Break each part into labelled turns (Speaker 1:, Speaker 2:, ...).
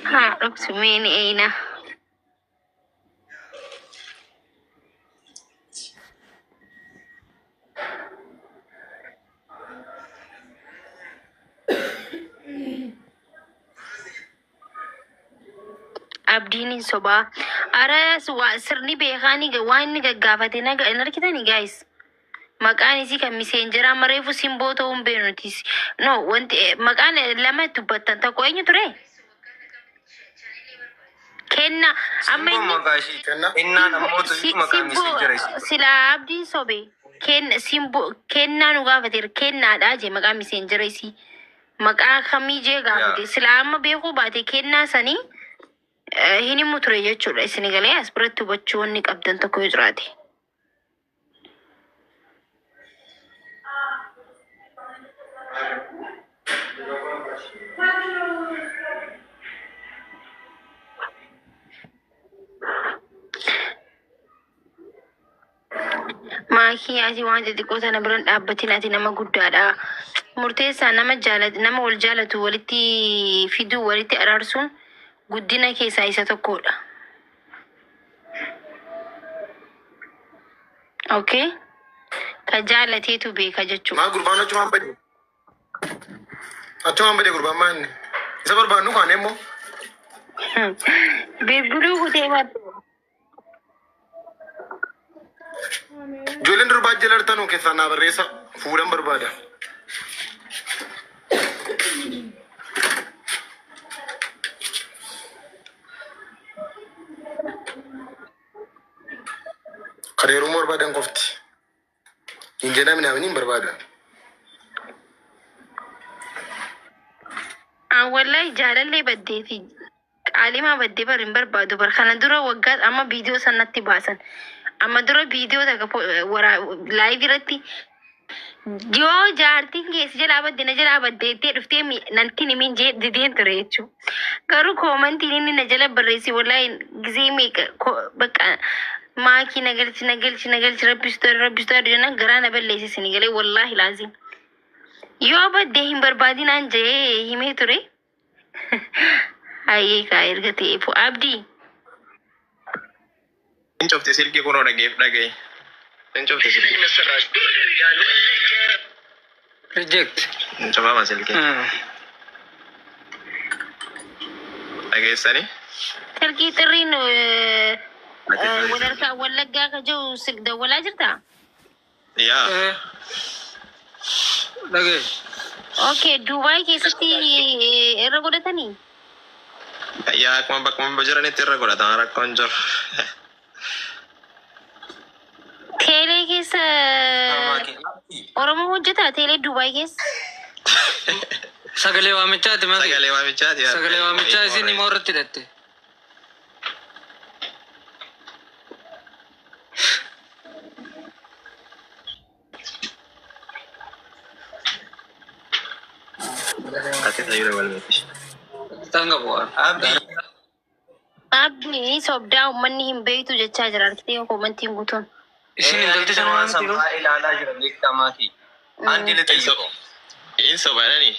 Speaker 1: ها رقصمين اينا abdiin sobaa aras waa sirni beekaani waan inni gaggaafate naga in arkitani guys maqaan isii kan miseenjeraa mareefu simboo ta'uun beenutis no wanti maqaan lama dubbattan tokko eenyu ture kenna amma sila abdiin sobe kenna simboo kennaa nu gaafateera kennaadha jee maqaa miseenjera isii maqaa kamii jee gaafate sila amma beekuu baate kennaa sanii hinimu ture jechuudha isin galee as biratti hubachuu wanni qabdan tokko yoo jiraate. Maakii ati waan xixiqqoo sana biran dhaabbatiin ati nama guddaadha. Murteessaa nama jaalatu nama wal jaalatu walitti fiduu walitti araarsuun guddina keessaa isa tokkodha. Okay? Ka jaalateetu beeka jechuudha.
Speaker 2: Maa gurbaan achumaan bade? Achumaan bade gurbaan maanni? Isa barbaannu kaan immoo?
Speaker 1: Beekguduu kutee baate.
Speaker 2: Ijoolleen durbaa jalartanuu keessaa naa barreessa fuudhan barbaada. Kareeruma barbaadan qofti. Hin jedhamne aminiin barbaada.
Speaker 1: Wallahi jaalallee baddeeti. Qaalimaa baddee bar hin barbaadu bar kana dura waggaa amma viidiyoo sanatti baasan. Amma dura viidiyoo takka laayiv irratti yoo jaartiin keessa jalaa badde na jalaa baddeettee dhuftee nanti nimin jee dideen ture jechuudha. Garuu koomantiin inni na jala barreessi wallahi gizee meeqa bakka maakii nagalchi rabbistoota jenna garaa na balleessi isin galee wallahi laazim. Yoo baddee hin barbaadinaan jee himee ture. Hayyee kaa erga ta'eefu abdii.
Speaker 2: Incofte silkii kunoo dhagaye. Incofte silkii.
Speaker 3: Reject.
Speaker 2: Incofama silkii. Dhageessanii?
Speaker 1: Silkii xirriin wadarkaa wallaggaa ka jiru dawwalaa jirtaa?
Speaker 2: Yaa.
Speaker 3: Dhagaye.
Speaker 1: Okay, Dubai keessatti irra godhatanii?
Speaker 2: Yaa akkuma bakkuma jiranitti irra godhatan rakkoon jiru.
Speaker 1: Teelee keessa Oromoo hojjetaa teelee Dubai keessa?
Speaker 3: Sagalee waamichaati mati.
Speaker 2: Sagalee waamichaati.
Speaker 3: Sagalee waamichaa isin immoo irratti hidhatte.
Speaker 2: Ati tajaajila walmeetishi.
Speaker 3: Tanga bu'aa.
Speaker 1: Abdii sobdaa uummanni hin beektu jechaa jira arkiteen koomantiin guutuun.
Speaker 3: Isin intalti sana waan tiru.
Speaker 4: ilaalaa jira beekamaati. Andi lixeessoo.
Speaker 2: Inni sobaadhani.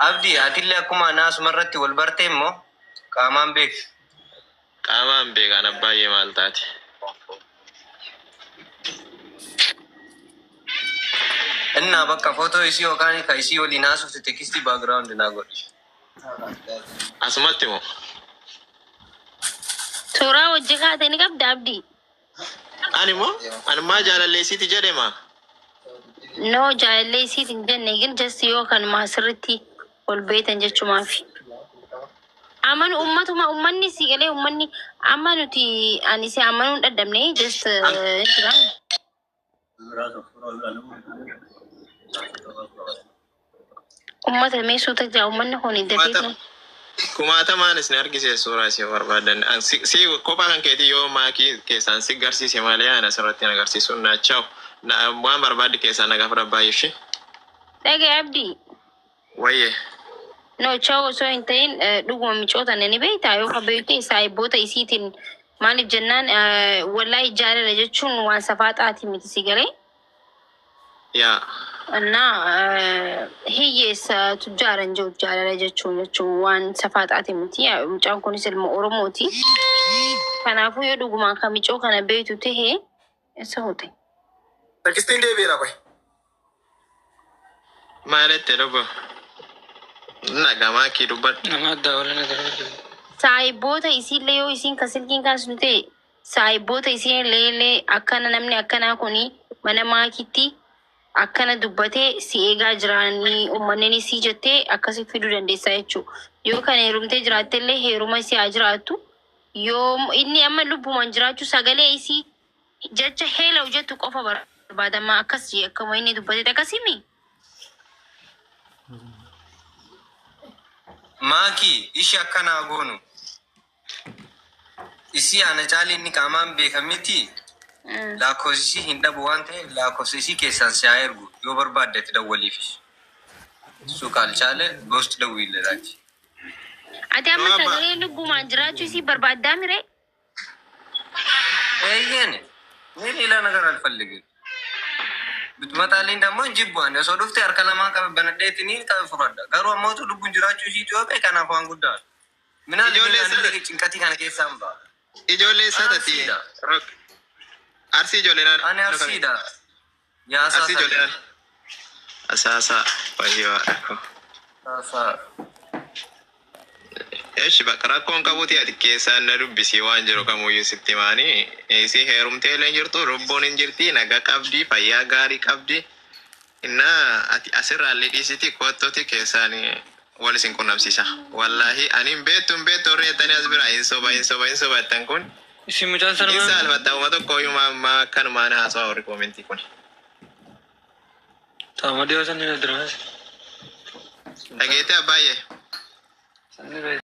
Speaker 4: Abdii atillee akkuma naasuma irratti wal bartee immoo qaamaan beekti.
Speaker 2: Qaamaan beekaan abbaay'ee maal taati?
Speaker 4: Innaa bakka footoo isii yookaan ka isii waliin haasofte tekstii baagiraawundi naa godhi.
Speaker 2: Asumatti moo?
Speaker 1: Suuraa hojii kaatee ni qabda abdii?
Speaker 2: Ani moo? Ani maa jaalalleessiiti jedhema?
Speaker 1: No jaalallee isiit hin jenne gin jasti yoo kan maasirritti ol beetan jechumaafi. Amanu ummanni si galee ummanni amma nuti ani si amanuu hin dadhabne just ummata meessuuta jaa ummanni kun hin dadhabne.
Speaker 2: Kumaatamaanis ni argisiisa suuraa isii barbaadan. Si kophaa kan keetii yoo maakii keessaan si garsiise malee ana asirratti na agarsiisuun naacha'u. Waan barbaadde keessaa na gaafa baay'ee ishee.
Speaker 1: Dhagee abdii.
Speaker 2: Wayyee.
Speaker 1: No chao osoo hin ta'in dhuguma micoota ni beektaa yoo kabeeyte saayiboota isiitiin maaliif jennaan wallahi jaalala jechuun waan safaaxaati miti si galee.
Speaker 2: yaa
Speaker 1: እና hiyyeessa tujjaaran jiru jaalala jechuun waan safaadhaati miti. Mucaan kunis ilma Oromooti. Kanaafuu yoo dhugumaan kamicoo kana beektu tahee isa hute.
Speaker 5: Takistiin deebiira qoy.
Speaker 2: maalitti dhuguu nagamaa kii dubbadhu.
Speaker 3: Nama addaa waliin agarra.
Speaker 1: Saayiboota isiillee yoo isiin kasilkiin kaasnu ta'e saayiboota isiin illee akkana namni akkanaa kuni mana maakitti akkana dubbatee si eegaa jiraanii uummanni si jettee akkasii fiduu dandeessaa jechuudha. Yoo kana heerumtee jiraatte illee heeruma si haa jiraattu. Yoo inni amma lubbumaan jiraachuu sagalee isii jecha heela hojjettu qofa barbaadama akkas jee akkuma inni dubbatee akkasimi.
Speaker 4: Maaki ishi akkana goonu. Isi ana caali inni qaamaan beekamiti. Lakkoofsi hin dhabu waan ta'eef lakkoofsi keessaan si haa ergu yoo barbaaddetti dawwaliif. Suuqaal caale gosti dawwiillee laati.
Speaker 1: Ati amma sagalee lubbumaan jiraachuu isii barbaaddaa miree?
Speaker 4: Eeyyeen ni ilaana gara alfallige. Bitmataaleen dammoo jibbuun osoo dhuftee harka lamaan qabe banadheetiin qabe fudhadha. Garuu ammoo tu lubbuun jiraachuu isii Itoophiyaa kanaaf waan guddaa. Minaan ijoollee cinqatii kana keessaan ba'a.
Speaker 2: Ijoollee isaati. Arsii ijoolleen.
Speaker 4: Ani arsiidha.
Speaker 2: Arsii ijoolleen. Asaasaa fayyaadha ko.
Speaker 4: Asaasaa.
Speaker 2: Eeshi bakka rakkoon qabuuti ati keessaan na dubbisii waan jiru kamuyyuu sitti maanii isii heerumtee illee jirtu lubbuun hin jirti nagaa qabdi fayyaa gaarii qabdi innaa ati asirraallee dhiisiti koottoti keessaan wal isin qunnamsiisa wallaahi ani hin beektu horreettanii as bira hin soba jettan kun
Speaker 3: Isin mucaan sana
Speaker 2: isa albatta uma tokkoyyuu maa akkanumaan haasawaa warri koomentii kun
Speaker 3: taama dhiyoo sanni na diraas.
Speaker 2: dhageettee abbaay'ee.